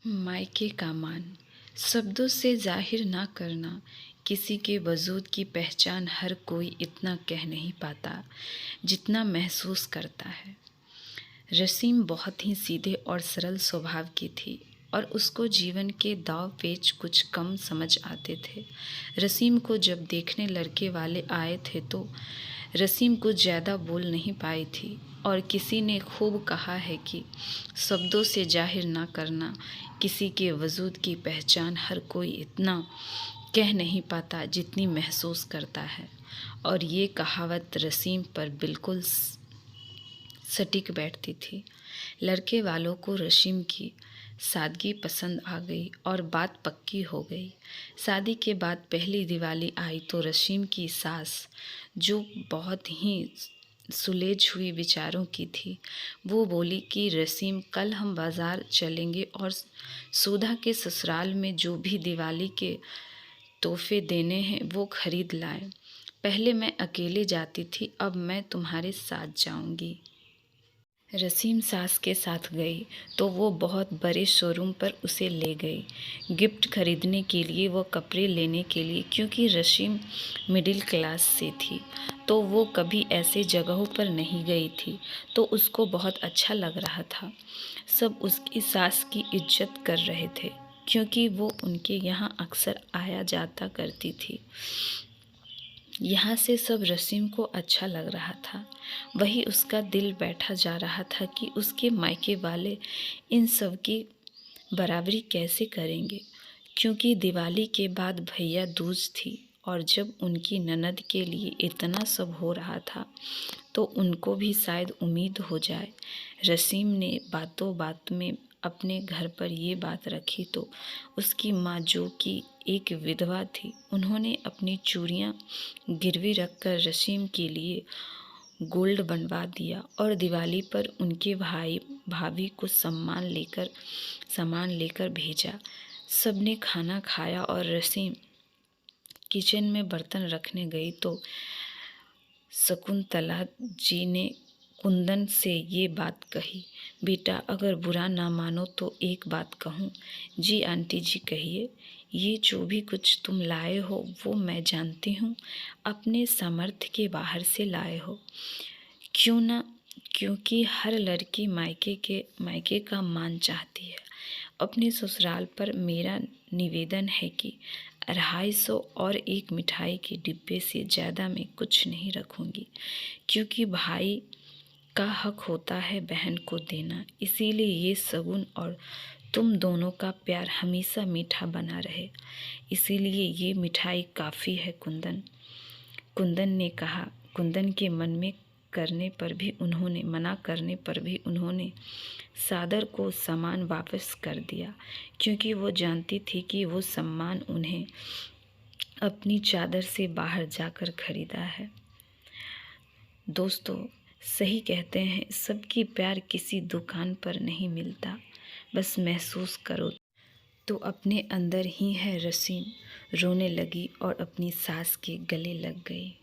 मायके का मान शब्दों से जाहिर ना करना। किसी के वजूद की पहचान हर कोई इतना कह नहीं पाता जितना महसूस करता है। रसीम बहुत ही सीधे और सरल स्वभाव की थी और उसको जीवन के दाव पेच कुछ कम समझ आते थे। रसीम को जब देखने लड़के वाले आए थे तो रसीम कुछ ज़्यादा बोल नहीं पाई थी और किसी ने खूब कहा है कि शब्दों से जाहिर ना करना, किसी के वजूद की पहचान हर कोई इतना कह नहीं पाता जितनी महसूस करता है। और ये कहावत रसीम पर बिल्कुल सटीक बैठती थी। लड़के वालों को रसीम की सादगी पसंद आ गई और बात पक्की हो गई। शादी के बाद पहली दिवाली आई तो रसीम की सास, जो बहुत ही सुलझी हुई विचारों की थी, वो बोली कि रसीम, कल हम बाज़ार चलेंगे और सुधा के ससुराल में जो भी दिवाली के तोहफे देने हैं वो खरीद लाएं। पहले मैं अकेले जाती थी, अब मैं तुम्हारे साथ जाऊंगी। रसीम सास के साथ गई तो वो बहुत बड़े शोरूम पर उसे ले गई गिफ्ट खरीदने के लिए, वो कपड़े लेने के लिए, क्योंकि रसीम मिडिल क्लास से थी तो वो कभी ऐसे जगहों पर नहीं गई थी, तो उसको बहुत अच्छा लग रहा था। सब उसकी सास की इज्जत कर रहे थे क्योंकि वो उनके यहाँ अक्सर आया जाता करती थी। यहाँ से सब रसीम को अच्छा लग रहा था। वही उसका दिल बैठा जा रहा था कि उसके मायके वाले इन सब की बराबरी कैसे करेंगे, क्योंकि दिवाली के बाद भैया दूज थी और जब उनकी ननद के लिए इतना सब हो रहा था तो उनको भी शायद उम्मीद हो जाए। रसीम ने बातों बात में अपने घर पर ये बात रखी तो उसकी माँ, जो कि एक विधवा थी, उन्होंने अपनी चूड़ियाँ गिरवी रखकर रसीम के लिए गोल्ड बनवा दिया और दिवाली पर उनके भाई भाभी को सामान लेकर भेजा। सबने खाना खाया और रसीम किचन में बर्तन रखने गई तो शकुंतला जी ने कुंदन से ये बात कही। बेटा, अगर बुरा ना मानो तो एक बात कहूँ। जी आंटी जी, कहिए। ये जो भी कुछ तुम लाए हो वो मैं जानती हूँ अपने सामर्थ्य के बाहर से लाए हो। क्यों ना, क्योंकि हर लड़की मायके का मान चाहती है। अपने ससुराल पर मेरा निवेदन है कि 250 और एक मिठाई के डिब्बे से ज़्यादा मैं कुछ नहीं रखूँगी, क्योंकि भाई का हक होता है बहन को देना। इसीलिए ये शगुन और तुम दोनों का प्यार हमेशा मीठा बना रहे। इसीलिए ये मिठाई काफ़ी है कुंदन। कुंदन ने कहा। कुंदन के मना करने पर भी उन्होंने सादर को सामान वापस कर दिया, क्योंकि वो जानती थी कि वो सामान उन्हें अपनी चादर से बाहर जाकर खरीदा है। दोस्तों, सही कहते हैं, सबकी प्यार किसी दुकान पर नहीं मिलता, बस महसूस करो तो अपने अंदर ही है। रसीम रोने लगी और अपनी सास के गले लग गई।